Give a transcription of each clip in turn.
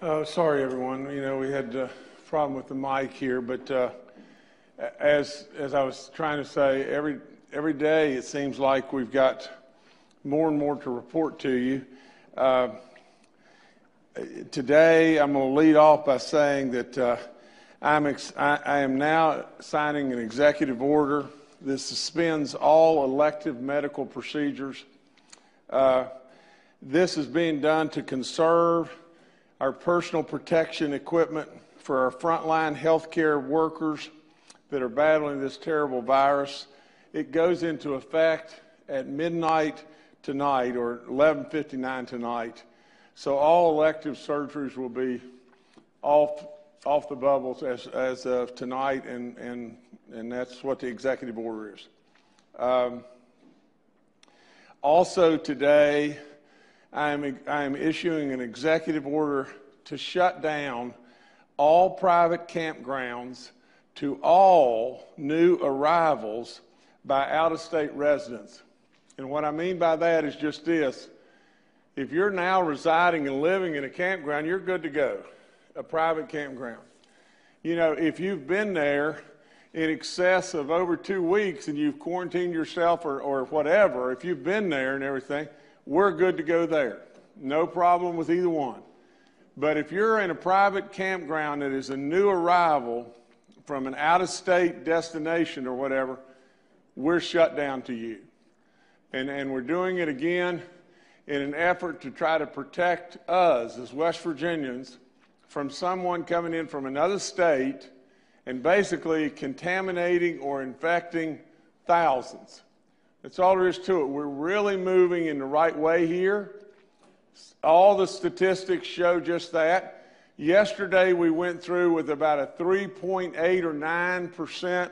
Sorry, everyone. We had a problem with the mic here, but as I was trying to say, every day it seems like we've got more and more to report to you. Today, I'm going to lead off by saying that I am now signing an executive order that suspends all elective medical procedures. This is being done to conserve our personal protection equipment for our frontline healthcare workers that are battling this terrible virus. It goes into effect at midnight tonight, or 11:59 tonight. So all elective surgeries will be off the bubbles as of tonight, and that's what the executive order is. Also today, I am issuing an executive order to shut down all private campgrounds to all new arrivals by out-of-state residents. And what I mean by that is just this. If you're now residing and living in a campground, you're good to go, a private campground. If you've been there in excess of over 2 weeks and you've quarantined yourself or whatever, if you've been there and everything, we're good to go there. No problem with either one. But if you're in a private campground that is a new arrival from an out-of-state destination or whatever, we're shut down to you. And we're doing it again in an effort to try to protect us as West Virginians from someone coming in from another state and basically contaminating or infecting thousands. That's all there is to it. We're really moving in the right way here. All the statistics show just that. Yesterday we went through with about a 3.8 or 9%,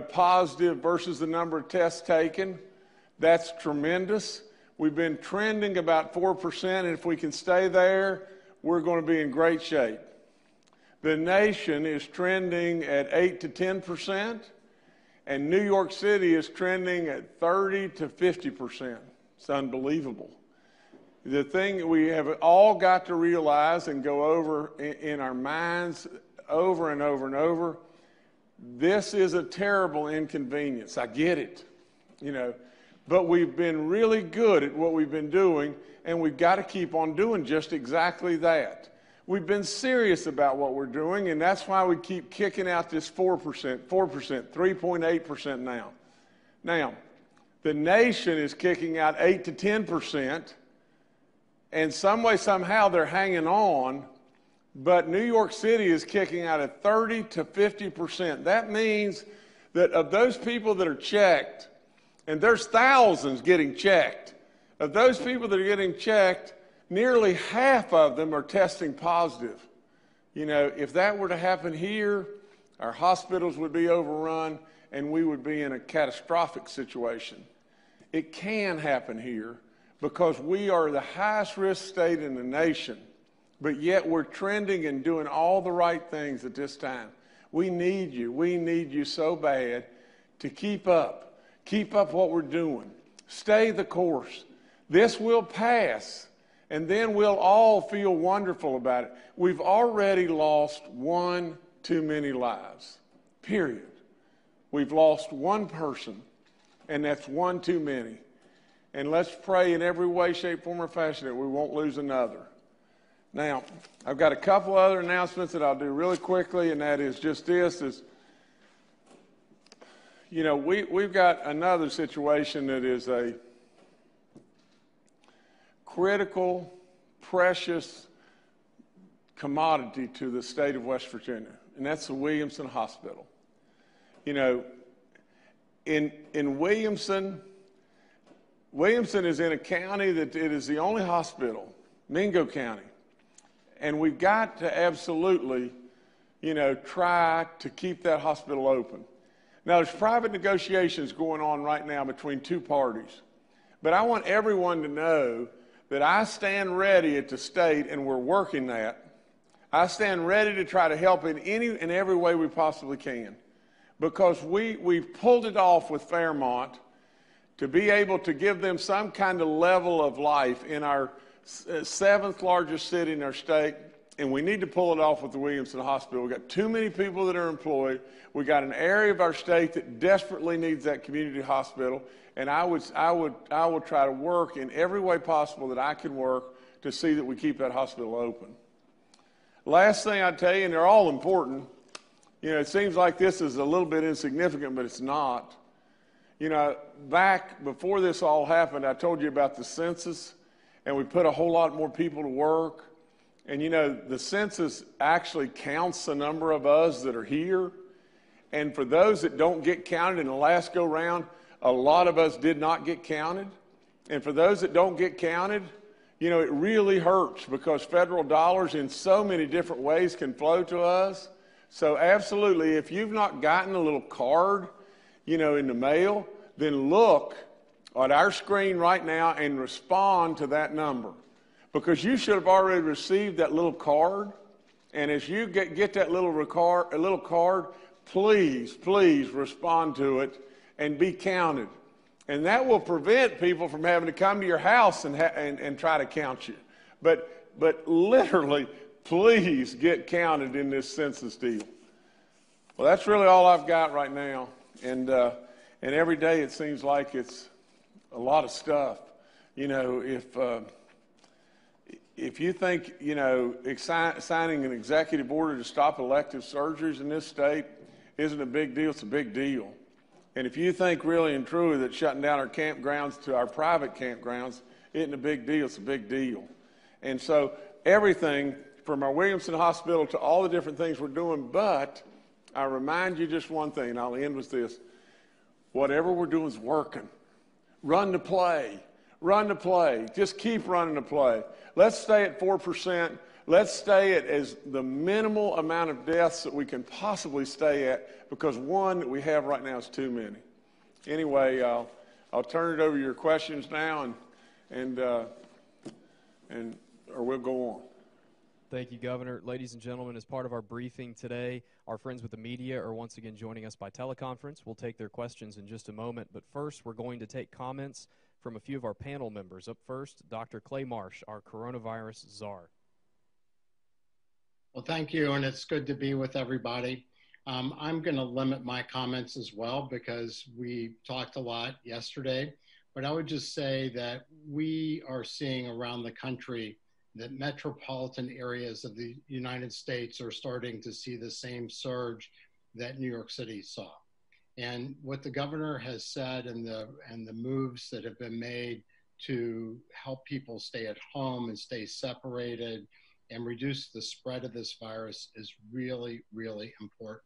positive versus the number of tests taken. That's tremendous. We've been trending about 4%, and if we can stay there, we're going to be in great shape. The nation is trending at 8 to 10%. And New York City is trending at 30 to 50%. It's unbelievable. The thing we have all got to realize and go over in our minds over and over and over, this is a terrible inconvenience. I get it, but we've been really good at what we've been doing, and we've got to keep on doing just exactly that. We've been serious about what we're doing, and that's why we keep kicking out this 4%, 3.8% now. Now, the nation is kicking out 8 to 10%, and some way, somehow, they're hanging on, but New York City is kicking out at 30 to 50%. That means that of those people that are checked, and there's thousands getting checked, of those people that are getting checked, nearly half of them are testing positive. If that were to happen here, our hospitals would be overrun and we would be in a catastrophic situation. It can happen here because we are the highest risk state in the nation, but yet we're trending and doing all the right things at this time. We need you. We need you so bad to keep up what we're doing. Stay the course. This will pass. And then we'll all feel wonderful about it. We've already lost one too many lives, period. We've lost one person, and that's one too many. And let's pray in every way, shape, form, or fashion that we won't lose another. Now, I've got a couple other announcements that I'll do really quickly, and that is just this. We've got another situation that is a critical, precious commodity to the state of West Virginia, and that's the Williamson Hospital. In Williamson is in a county that it is the only hospital, Mingo County, and we've got to absolutely, try to keep that hospital open. Now, there's private negotiations going on right now between two parties, but I want everyone to know that I stand ready at the state, and we're working that. I stand ready to try to help in any and every way we possibly can, because we've pulled it off with Fairmont to be able to give them some kind of level of life in our seventh largest city in our state, and we need to pull it off with the Williamson Hospital. We've got too many people that are employed. We got an area of our state that desperately needs that community hospital, and I would try to work in every way possible that I can work to see that we keep that hospital open. Last thing I'd tell you, and they're all important, it seems like this is a little bit insignificant, but it's not. Back before this all happened, I told you about the census, and we put a whole lot more people to work. And the census actually counts the number of us that are here. And for those that don't get counted in the last go round, a lot of us did not get counted. And for those that don't get counted, it really hurts because federal dollars in so many different ways can flow to us. So absolutely, if you've not gotten a little card, in the mail, then look at our screen right now and respond to that number. Because you should have already received that little card. And as you get that little card, please respond to it and be counted. And that will prevent people from having to come to your house and try to count you. But literally, please get counted in this census deal. Well, that's really all I've got right now. And every day it seems like it's a lot of stuff. If you think, signing an executive order to stop elective surgeries in this state isn't a big deal, it's a big deal. And if you think really and truly that shutting down our campgrounds to our private campgrounds isn't a big deal, it's a big deal. And so everything from our Williamson Hospital to all the different things we're doing, but I remind you just one thing, and I'll end with this. Whatever we're doing is working. Run the play. Run the play. Just keep running the play. Let's stay at 4%. Let's stay at as the minimal amount of deaths that we can possibly stay at, because one that we have right now is too many. Anyway, I'll turn it over to your questions now, or we'll go on. Thank you, Governor. Ladies and gentlemen, as part of our briefing today, our friends with the media are once again joining us by teleconference. We'll take their questions in just a moment, but first we're going to take comments from a few of our panel members. Up first, Dr. Clay Marsh, our coronavirus czar. Well, thank you, and it's good to be with everybody. I'm going to limit my comments as well because we talked a lot yesterday, but I would just say that we are seeing around the country that metropolitan areas of the United States are starting to see the same surge that New York City saw. And what the governor has said and the moves that have been made to help people stay at home and stay separated and reduce the spread of this virus is really, really important.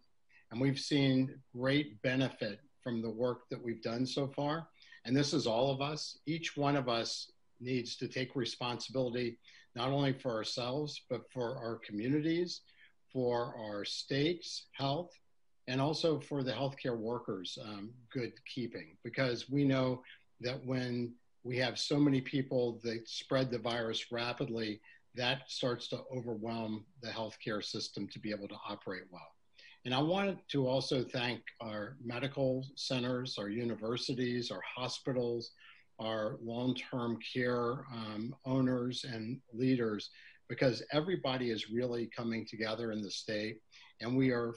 And we've seen great benefit from the work that we've done so far. And this is all of us. Each one of us needs to take responsibility, not only for ourselves, but for our communities, for our state's health, and also for the healthcare workers' good keeping. Because we know that when we have so many people that spread the virus rapidly, that starts to overwhelm the healthcare system to be able to operate well. And I wanted to also thank our medical centers, our universities, our hospitals, our long-term care owners and leaders, because everybody is really coming together in the state, and we are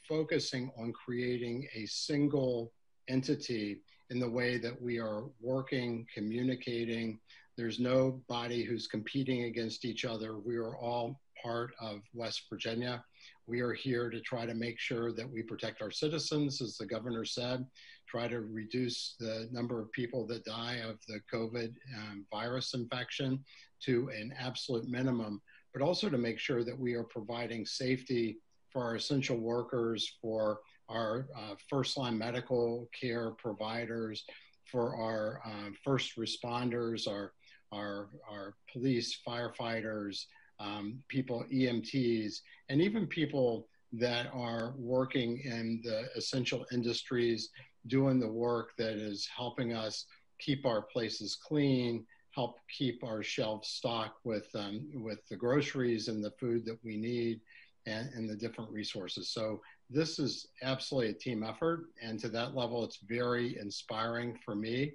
focusing on creating a single entity in the way that we are working, communicating. There's nobody who's competing against each other. We are all part of West Virginia. We are here to try to make sure that we protect our citizens, as the governor said, try to reduce the number of people that die of the COVID virus infection to an absolute minimum, but also to make sure that we are providing safety for our essential workers, for our first-line medical care providers, for our first responders, our police, firefighters, people, EMTs, and even people that are working in the essential industries, doing the work that is helping us keep our places clean, help keep our shelves stocked with the groceries and the food that we need, and the different resources. So this is absolutely a team effort, and to that level, it's very inspiring for me.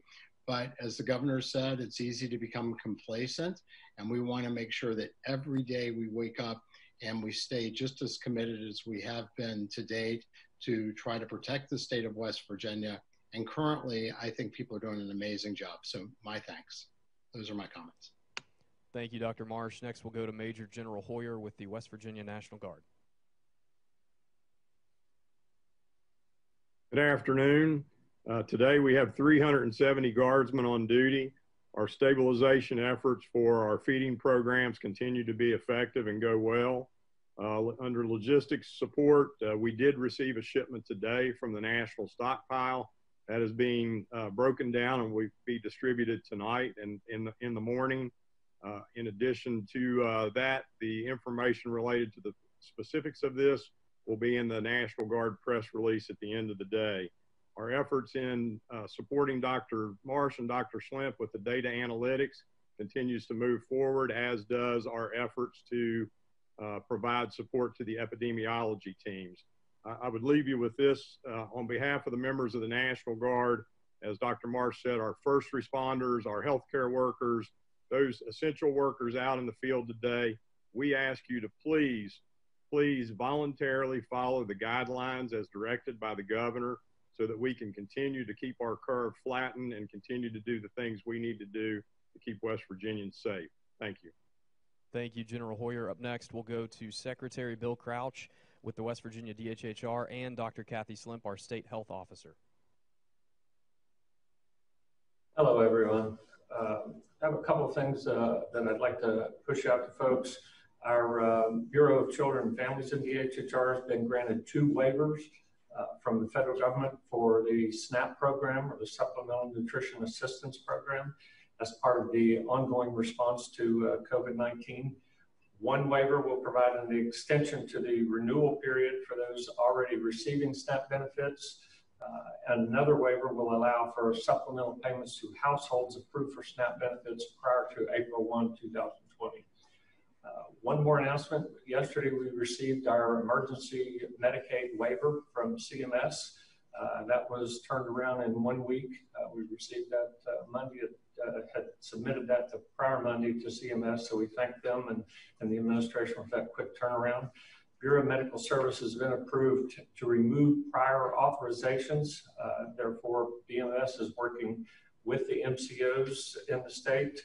But as the governor said, it's easy to become complacent, and we want to make sure that every day we wake up and we stay just as committed as we have been to date to try to protect the state of West Virginia. And currently, I think people are doing an amazing job. So my thanks. Those are my comments. Thank you, Dr. Marsh. Next, we'll go to Major General Hoyer with the West Virginia National Guard. Good afternoon. Today we have 370 guardsmen on duty. Our stabilization efforts for our feeding programs continue to be effective and go well. Under logistics support, we did receive a shipment today from the national stockpile that is being broken down and will be distributed tonight and in the morning. In addition to that, the information related to the specifics of this will be in the National Guard press release at the end of the day. Our efforts in supporting Dr. Marsh and Dr. Schlempp with the data analytics continues to move forward, as does our efforts to provide support to the epidemiology teams. I would leave you with this on behalf of the members of the National Guard. As Dr. Marsh said, our first responders, our healthcare workers, those essential workers out in the field today, we ask you to please voluntarily follow the guidelines as directed by the governor so that we can continue to keep our curve flattened and continue to do the things we need to do to keep West Virginians safe. Thank you. Thank you, General Hoyer. Up next, we'll go to Secretary Bill Crouch with the West Virginia DHHR and Dr. Kathy Schlempp, our State Health Officer. Hello, everyone. I have a couple of things that I'd like to push out to folks. Our Bureau of Children and Families in DHHR has been granted 2 waivers from the federal government for the SNAP program, or the Supplemental Nutrition Assistance Program, as part of the ongoing response to COVID-19. One waiver will provide an extension to the renewal period for those already receiving SNAP benefits. And another waiver will allow for supplemental payments to households approved for SNAP benefits prior to April 1, 2020. One more announcement. Yesterday, we received our emergency Medicaid waiver from CMS. That was turned around in 1 week. We received that Monday, had submitted that the prior Monday to CMS, so we thank them and the administration for that quick turnaround. Bureau of Medical Services has been approved to remove prior authorizations. Therefore, BMS is working with the MCOs in the state.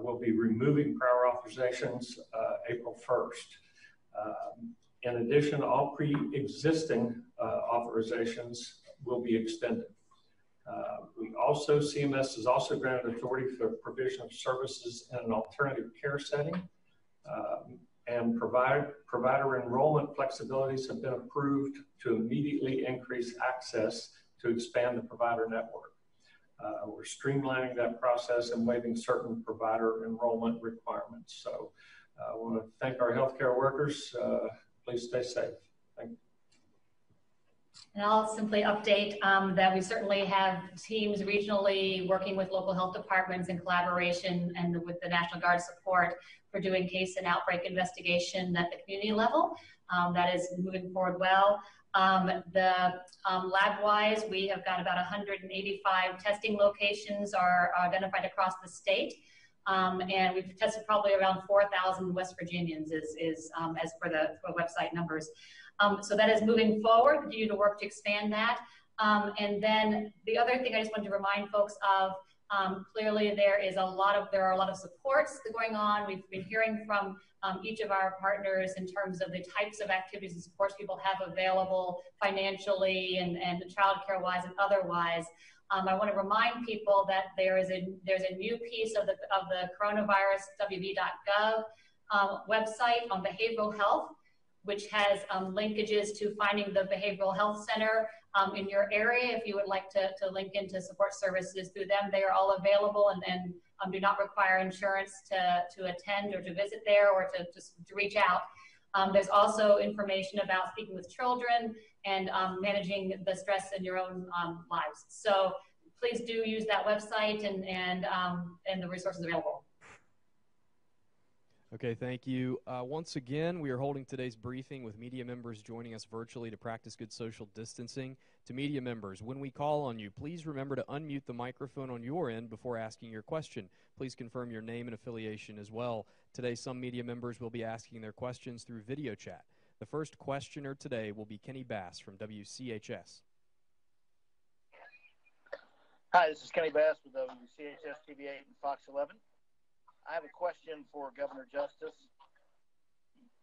We'll be removing prior authorizations April 1st. In addition, all pre-existing authorizations will be extended. CMS has also granted authority for provision of services in an alternative care setting. And provider enrollment flexibilities have been approved to immediately increase access to expand the provider network. We're streamlining that process and waiving certain provider enrollment requirements. So I want to thank our healthcare workers. Please stay safe. Thank you. And I'll simply update that we certainly have teams regionally working with local health departments in collaboration and with the National Guard support for doing case and outbreak investigation at the community level. That is moving forward well. Lab-wise, we have got about 185 testing locations are identified across the state. And we've tested probably around 4,000 West Virginians as per the website numbers. So that is moving forward. Continue to work to expand that. And then the other thing I just wanted to remind folks of, clearly there are a lot of supports going on. We've been hearing from each of our partners in terms of the types of activities and supports people have available financially and childcare wise and otherwise. I want to remind people that there's a new piece of the coronavirus wv.gov website on behavioral health, which has linkages to finding the behavioral health center in your area. If you would like to link into support services through them, they are all available and do not require insurance to attend or to visit there or to reach out. There's also information about speaking with children and managing the stress in your own lives. So please do use that website and the resources available. Okay, thank you. Once again, we are holding today's briefing with media members joining us virtually to practice good social distancing. To media members, when we call on you, please remember to unmute the microphone on your end before asking your question. Please confirm your name and affiliation as well. Today, some media members will be asking their questions through video chat. The first questioner today will be Kenny Bass from WCHS. Hi, this is Kenny Bass with WCHS TV8 and Fox 11. I have a question for Governor Justice.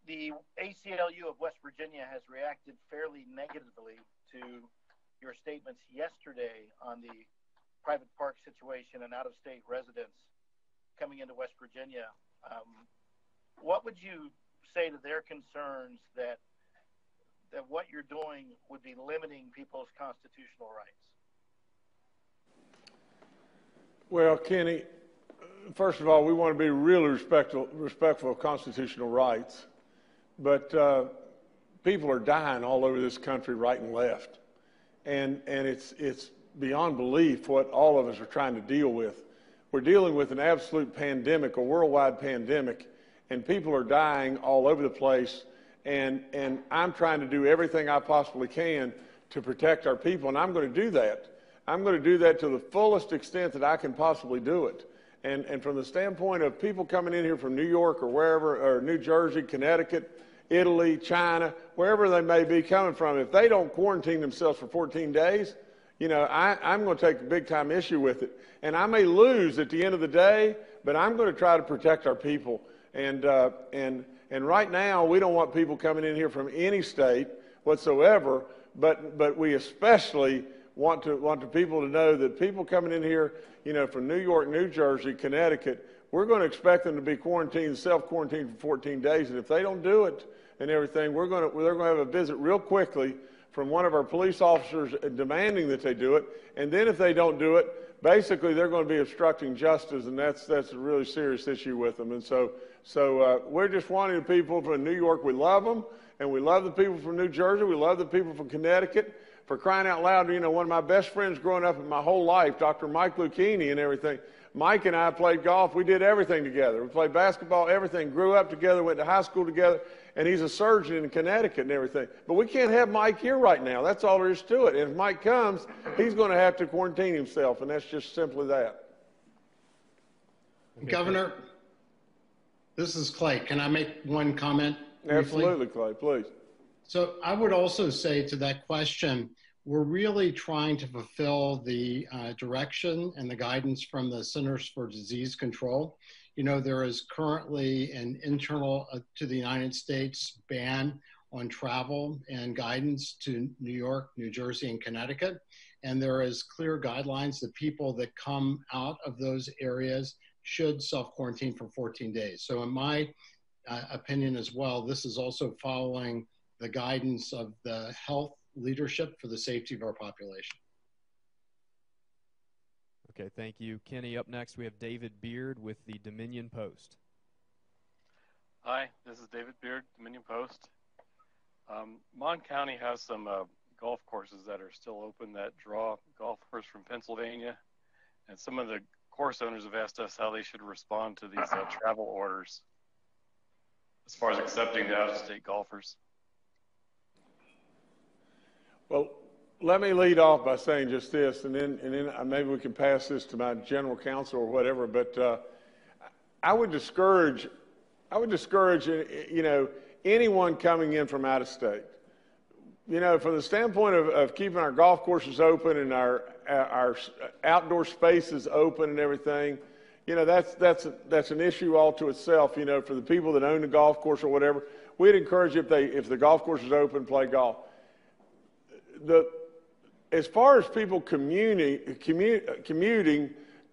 The ACLU of West Virginia has reacted fairly negatively to your statements yesterday on the private park situation and out-of-state residents coming into West Virginia. What would you say to their concerns that what you're doing would be limiting people's constitutional rights? Well, Kenny, first of all, we want to be really respectful of constitutional rights, but people are dying all over this country, right and left, and it's beyond belief what all of us are trying to deal with. We're dealing with an absolute pandemic, a worldwide pandemic, and people are dying all over the place, and I'm trying to do everything I possibly can to protect our people, and I'm going to do that. I'm going to do that to the fullest extent that I can possibly do it. And from the standpoint of people coming in here from New York or wherever, or New Jersey, Connecticut, Italy, China, wherever they may be coming from, if they don't quarantine themselves for 14 days, you know, I'm going to take a big time issue with it. And I may lose at the end of the day, but I'm going to try to protect our people. And right now, we don't want people coming in here from any state whatsoever, but we especially want the people to know that people coming in here, you know, from New York, New Jersey, Connecticut, we're going to expect them to be quarantined, self-quarantined for 14 days. And if they don't do it and everything, they're going to have a visit real quickly from one of our police officers demanding that they do it. And then if they don't do it, basically they're going to be obstructing justice, and that's a really serious issue with them. And so we're just wanting the people from New York. We love them, and we love the people from New Jersey. We love the people from Connecticut. For crying out loud, you know, one of my best friends growing up in my whole life, Dr. Mike Lucchini and everything, Mike and I played golf. We did everything together. We played basketball, everything. Grew up together, went to high school together, and he's a surgeon in Connecticut and everything. But we can't have Mike here right now. That's all there is to it. And if Mike comes, he's going to have to quarantine himself, and that's just simply that. Okay. Governor, this is Clay. Can I make one comment briefly? Absolutely, Clay, please. So I would also say to that question, we're really trying to fulfill the direction and the guidance from the Centers for Disease Control. You know, there is currently an internal to the United States ban on travel and guidance to New York, New Jersey, and Connecticut. And there is clear guidelines that people that come out of those areas should self-quarantine for 14 days. So in my opinion as well, this is also following the guidance of the health leadership for the safety of our population. Okay, thank you. Kenny, up next we have David Beard with the Dominion Post. Hi, this is David Beard, Dominion Post. Mon County has some golf courses that are still open that draw golfers from Pennsylvania, and some of the course owners have asked us how they should respond to these travel orders as far as accepting the out-of-state golfers. Well, let me lead off by saying just this, and then maybe we can pass this to my general counsel or whatever. But I would discourage, you know, anyone coming in from out of state. You know, from the standpoint of keeping our golf courses open and our outdoor spaces open and everything, you know, that's an issue all to itself. You know, for the people that own the golf course or whatever, we'd encourage if the golf course is open, play golf. As far as people commuting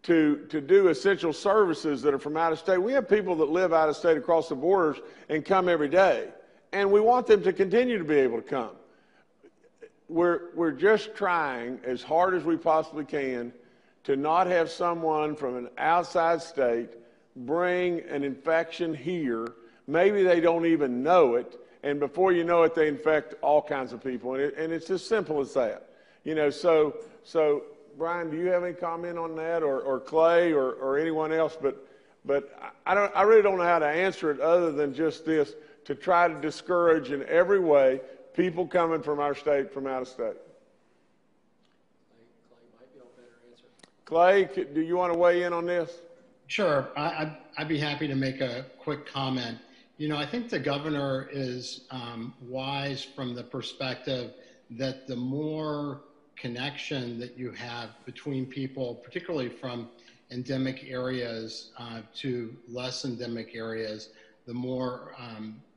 to do essential services that are from out of state, we have people that live out of state across the borders and come every day, and we want them to continue to be able to come. We're just trying as hard as we possibly can to not have someone from an outside state bring an infection here. Maybe they don't even know it, and before you know it, they infect all kinds of people, and it's as simple as that. You know, so Brian, do you have any comment on that, or Clay, or anyone else? But But I really don't know how to answer it other than just this, to try to discourage in every way people coming from our state, from out of state. Clay might be able to better answer. Clay, do you want to weigh in on this? Sure. I'd be happy to make a quick comment. You know, I think the governor is wise from the perspective that the more connection that you have between people, particularly from endemic areas to less endemic areas, the more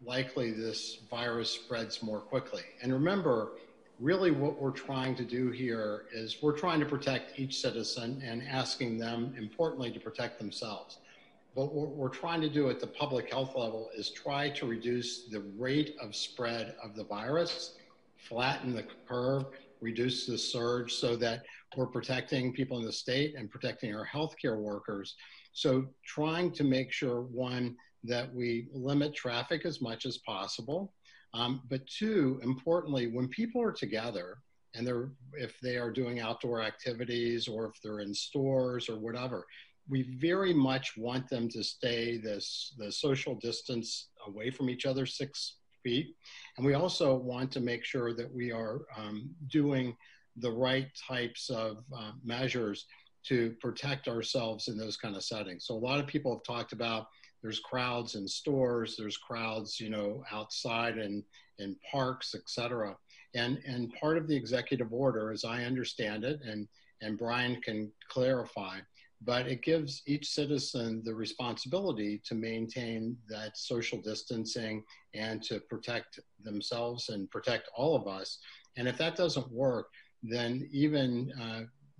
likely this virus spreads more quickly. And remember, really what we're trying to do here is we're trying to protect each citizen and asking them, importantly, to protect themselves. But what we're trying to do at the public health level is try to reduce the rate of spread of the virus, flatten the curve, reduce the surge so that we're protecting people in the state and protecting our healthcare workers. So trying to make sure, one, that we limit traffic as much as possible. But two, importantly, when people are together and if they are doing outdoor activities or if they're in stores or whatever, we very much want them to stay the social distance away from each other, 6 feet. And we also want to make sure that we are doing the right types of measures to protect ourselves in those kind of settings. So a lot of people have talked about there's crowds in stores, there's crowds, you know, outside and in parks, et cetera. And part of the executive order, as I understand it, and Brian can clarify, but it gives each citizen the responsibility to maintain that social distancing and to protect themselves and protect all of us. And if that doesn't work, then even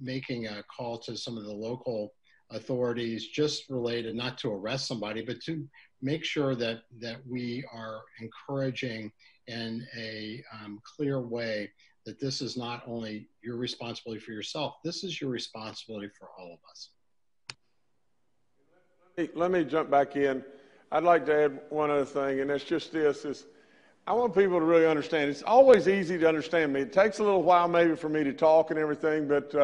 making a call to some of the local authorities just related, not to arrest somebody, but to make sure that we are encouraging in a clear way that this is not only your responsibility for yourself, this is your responsibility for all of us. Let me jump back in. I'd like to add one other thing, and that's just this, is I want people to really understand. It's always easy to understand me. It takes a little while maybe for me to talk and everything, but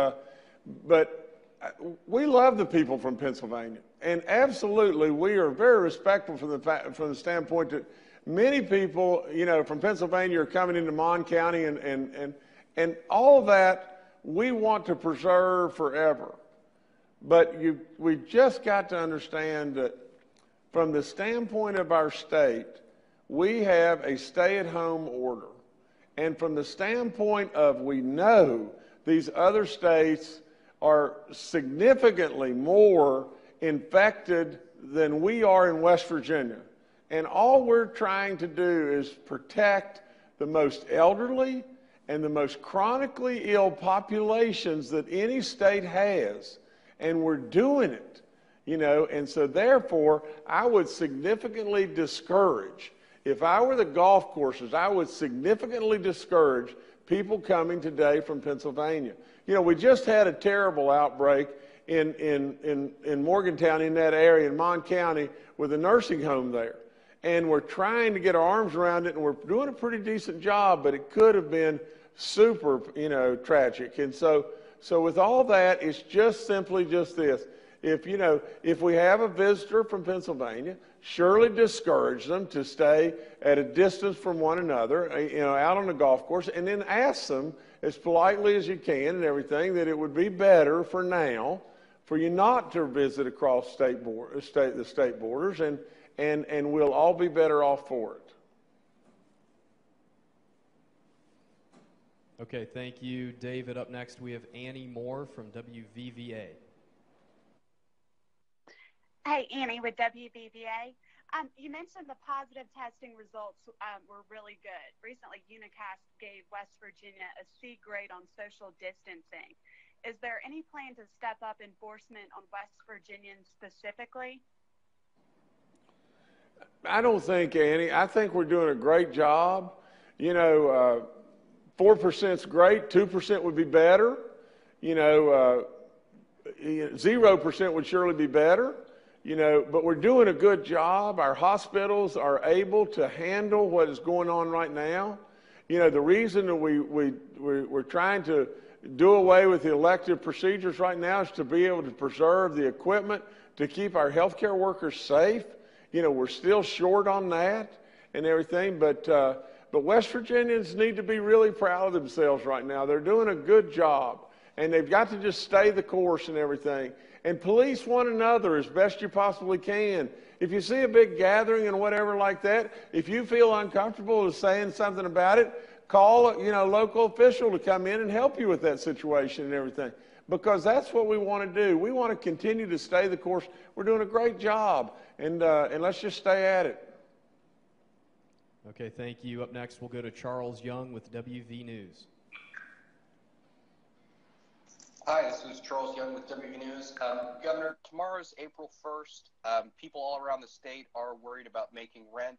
we love the people from Pennsylvania. And absolutely, we are very respectful from the standpoint that many people, you know, from Pennsylvania are coming into Mon County and all of that we want to preserve forever. But we just got to understand that from the standpoint of our state, we have a stay-at-home order. And from the standpoint of we know these other states are significantly more infected than we are in West Virginia. And all we're trying to do is protect the most elderly and the most chronically ill populations that any state has. And we're doing it, you know, and so therefore I would significantly discourage, if I were the golf courses, I would significantly discourage people coming today from Pennsylvania. You know, we just had a terrible outbreak in Morgantown, in that area, in Mon County, with a nursing home there. And we're trying to get our arms around it, and we're doing a pretty decent job, but it could have been super, you know, tragic. And so with all that, it's just simply just this. If we have a visitor from Pennsylvania, surely discourage them to stay at a distance from one another, you know, out on the golf course, and then ask them as politely as you can and everything that it would be better for now for you not to visit across the state borders, and we'll all be better off for it. Okay, thank you, David. Up next, we have Annie Moore from WVVA. Hey, Annie with WVVA. You mentioned the positive testing results were really good. Recently, Unicast gave West Virginia a C grade on social distancing. Is there any plan to step up enforcement on West Virginians specifically? I don't think, Annie. I think we're doing a great job. You know, 4% is great. 2% would be better. 0% would surely be better. But we're doing a good job. Our hospitals are able to handle what is going on right now. The reason that we're trying to do away with the elective procedures right now is to be able to preserve the equipment to keep our healthcare workers safe. You know, we're still short on that and everything, but West Virginians need to be really proud of themselves right now. They're doing a good job, and they've got to just stay the course and everything. And police one another as best you possibly can. If you see a big gathering and whatever like that, if you feel uncomfortable with saying something about it, call a local official to come in and help you with that situation and everything. Because that's what we want to do. We want to continue to stay the course. We're doing a great job, and let's just stay at it. Okay, thank you. Up next, we'll go to Charles Young with WV News. Hi, this is Charles Young with WV News. Governor, tomorrow's April 1st. People all around the state are worried about making rent.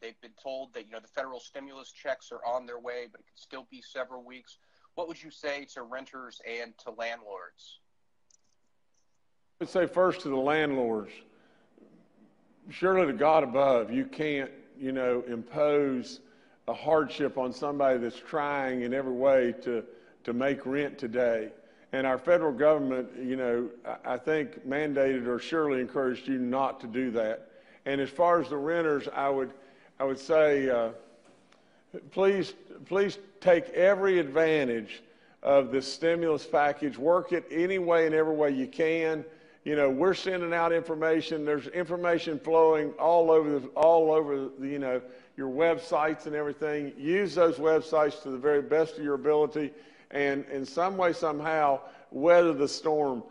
They've been told that, the federal stimulus checks are on their way, but it could still be several weeks. What would you say to renters and to landlords? I would say first to the landlords, surely to God above, you can't, impose a hardship on somebody that's trying in every way to make rent today. And our federal government, I think mandated or surely encouraged you not to do that. And as far as the renters, I would say, please take every advantage of this stimulus package. Work it any way and every way you can. We're sending out information. There's information flowing all over your websites and everything. Use those websites to the very best of your ability, and in some way, somehow, weather the storm.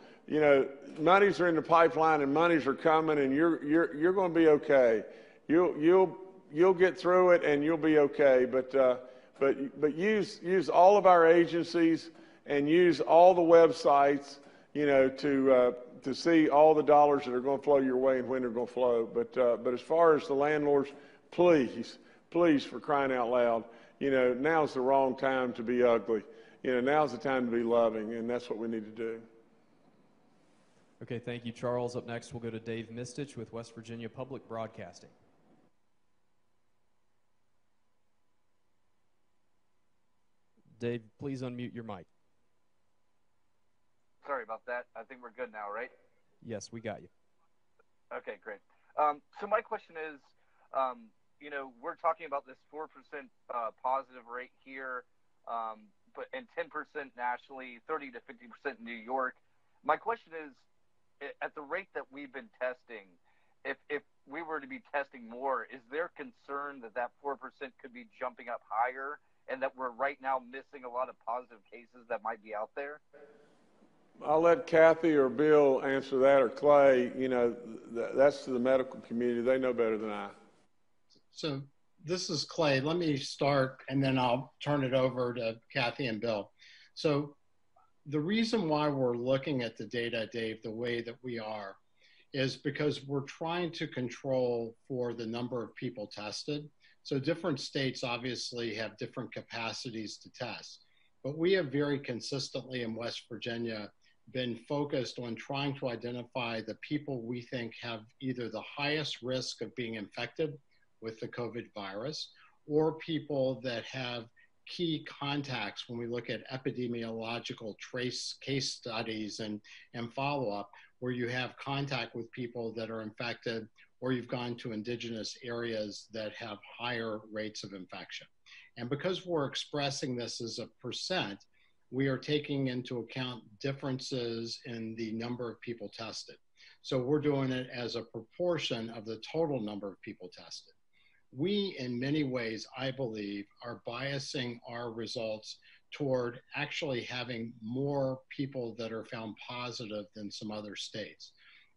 Monies are in the pipeline and monies are coming, and you're going to be okay. You'll get through it, and you'll be okay. But use all of our agencies and use all the websites, to see all the dollars that are going to flow your way and when they're going to flow. But as far as the landlords, please, for crying out loud, now's the wrong time to be ugly. Now's the time to be loving, and that's what we need to do. Okay, thank you, Charles. Up next, we'll go to Dave Mistich with West Virginia Public Broadcasting. Dave, please unmute your mic. Sorry about that. I think we're good now, right? Yes, we got you. Okay, great. So my question is, we're talking about this 4% positive rate here, and 10% nationally, 30 to 50% in New York. My question is, at the rate that we've been testing, if we were to be testing more, is there concern that 4% could be jumping up higher and that we're right now missing a lot of positive cases that might be out there? I'll let Kathy or Bill answer that, or Clay. That's to the medical community. They know better than I. So this is Clay. Let me start, and then I'll turn it over to Kathy and Bill. So the reason why we're looking at the data, Dave, the way that we are, is because we're trying to control for the number of people tested. So different states obviously have different capacities to test. But we have very consistently in West Virginia been focused on trying to identify the people we think have either the highest risk of being infected with the COVID virus, or people that have key contacts when we look at epidemiological trace case studies and follow-up, where you have contact with people that are infected, or you've gone to indigenous areas that have higher rates of infection. And because we're expressing this as a percent, we are taking into account differences in the number of people tested. So we're doing it as a proportion of the total number of people tested. We, in many ways, I believe, are biasing our results toward actually having more people that are found positive than some other states.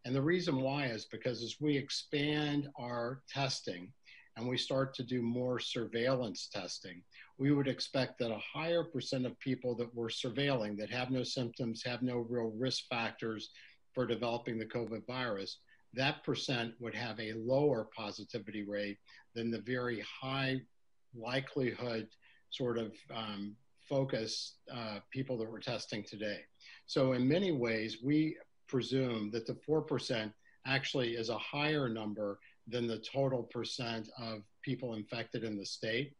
And the reason why is because as we expand our testing and we start to do more surveillance testing, we would expect that a higher percent of people that we're surveilling that have no symptoms, have no real risk factors for developing the COVID virus, that percent would have a lower positivity rate than the very high likelihood sort of focus people that we're testing today. So in many ways, we presume that the 4% actually is a higher number than the total percent of people infected in the state.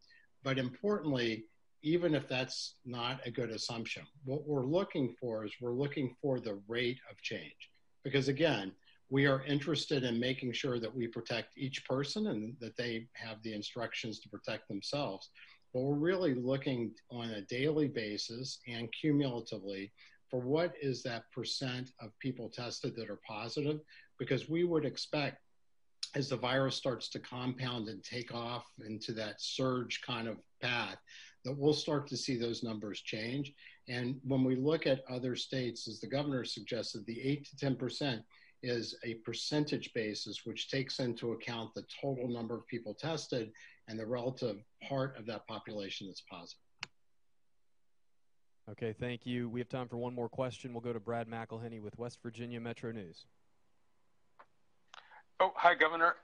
But importantly, even if that's not a good assumption, what we're looking for is we're looking for the rate of change. Because again, we are interested in making sure that we protect each person and that they have the instructions to protect themselves. But we're really looking on a daily basis and cumulatively for what is that percent of people tested that are positive, because we would expect as the virus starts to compound and take off into that surge kind of path, that we'll start to see those numbers change. And when we look at other states, as the governor suggested, the 8 to 10% is a percentage basis, which takes into account the total number of people tested and the relative part of that population that's positive. Okay, thank you. We have time for one more question. We'll go to Brad McElhenney with West Virginia Metro News. Oh, hi, Governor.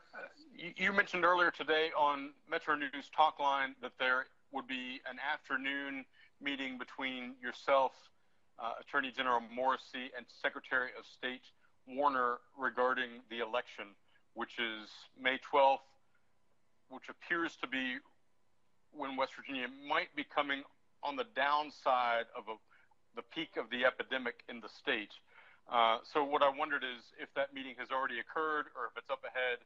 You mentioned earlier today on Metro News Talk Line that there would be an afternoon meeting between yourself, Attorney General Morrisey, and Secretary of State Warner regarding the election, which is May 12th, which appears to be when West Virginia might be coming on the downside of the peak of the epidemic in the state. So what I wondered is if that meeting has already occurred or if it's up ahead,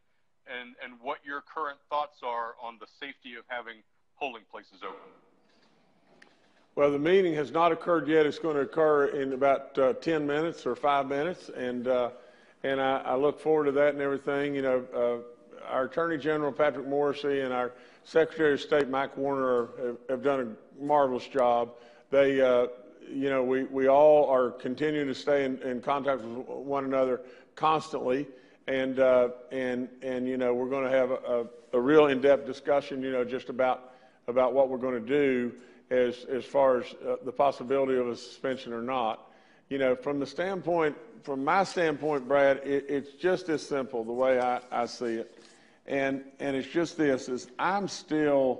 and what your current thoughts are on the safety of having polling places open. Well, the meeting has not occurred yet. It's going to occur in about 10 minutes or 5 minutes, and I look forward to that and everything. You know, our Attorney General Patrick Morrisey and our Secretary of State Mike Warner have done a marvelous job. They, you know, we all are continuing to stay in contact with one another constantly, and you know, we're going to have a real in-depth discussion, you know, just about what we're going to do as far as the possibility of a suspension or not. You know, from my standpoint, Brad, it's just as simple the way I see it. And it's just this, is I'm still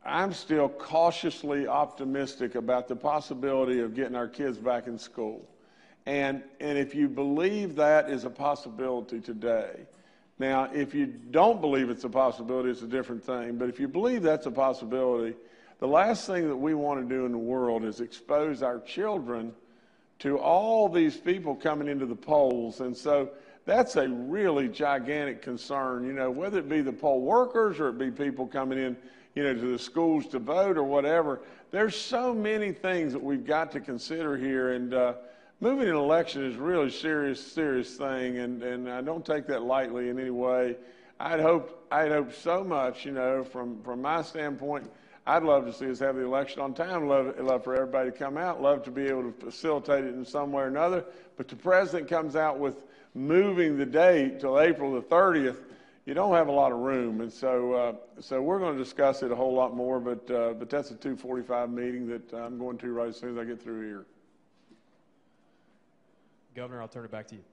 cautiously optimistic about the possibility of getting our kids back in school. And if you believe that is a possibility today, now if you don't believe it's a possibility, it's a different thing. But if you believe that's a possibility, the last thing that we want to do in the world is expose our children to all these people coming into the polls. And so that's a really gigantic concern, you know, whether it be the poll workers or it be people coming in, you know, to the schools to vote or whatever. There's so many things that we've got to consider here. And moving an election is a really serious thing. And I don't take that lightly in any way. I'd hope so much, you know, from my standpoint, I'd love to see us have the election on time. Love for everybody to come out. Love to be able to facilitate it in some way or another. But the president comes out with moving the date till April the 30th. You don't have a lot of room, and so we're going to discuss it a whole lot more. But that's a 2:45 meeting that I'm going to right as soon as I get through here. Governor, I'll turn it back to you.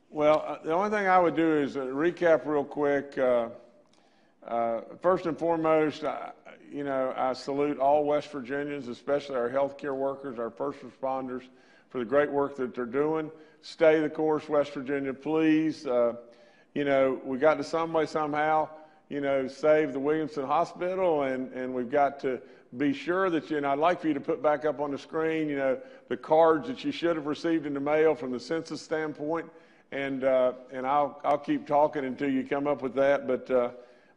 Well, the only thing I would do is recap real quick. First and foremost, you know, I salute all West Virginians, especially our healthcare workers, our first responders, for the great work that they're doing. Stay the course, West Virginia, please. You know, we got to some way, somehow, you know, save the Williamson Hospital, and we've got to be sure that, you know, I'd like for you to put back up on the screen, you know, the cards that you should have received in the mail from the census standpoint, and I'll keep talking until you come up with that.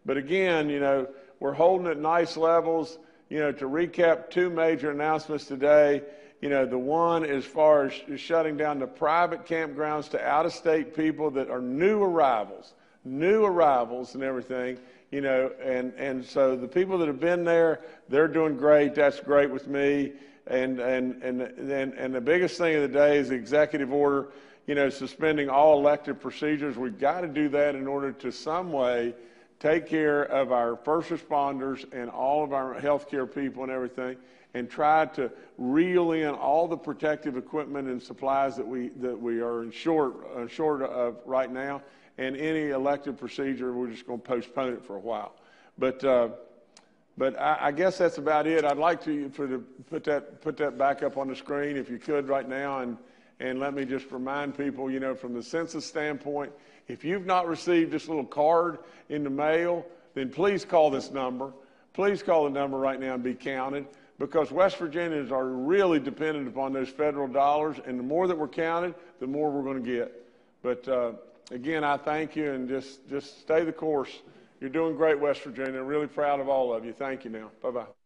But again, you know, we're holding at nice levels. You know, to recap, 2 major announcements today. You know, the one as far as shutting down the private campgrounds to out-of-state people that are new arrivals and everything, you know, and so the people that have been there, they're doing great. That's great with me. And the biggest thing of the day is the executive order, you know, suspending all elective procedures. We've got to do that in order to some way take care of our first responders and all of our healthcare people and everything, and try to reel in all the protective equipment and supplies that we are short of right now. And any elective procedure, we're just going to postpone it for a while. But I guess that's about it. I'd like to put that back up on the screen if you could right now, and let me just remind people, you know, from the census standpoint, if you've not received this little card in the mail, then please call this number. please call the number right now and be counted, because West Virginians are really dependent upon those federal dollars, and the more that we're counted, the more we're going to get. But again, I thank you, and just stay the course. You're doing great, West Virginia. I'm really proud of all of you. Thank you now. Bye-bye.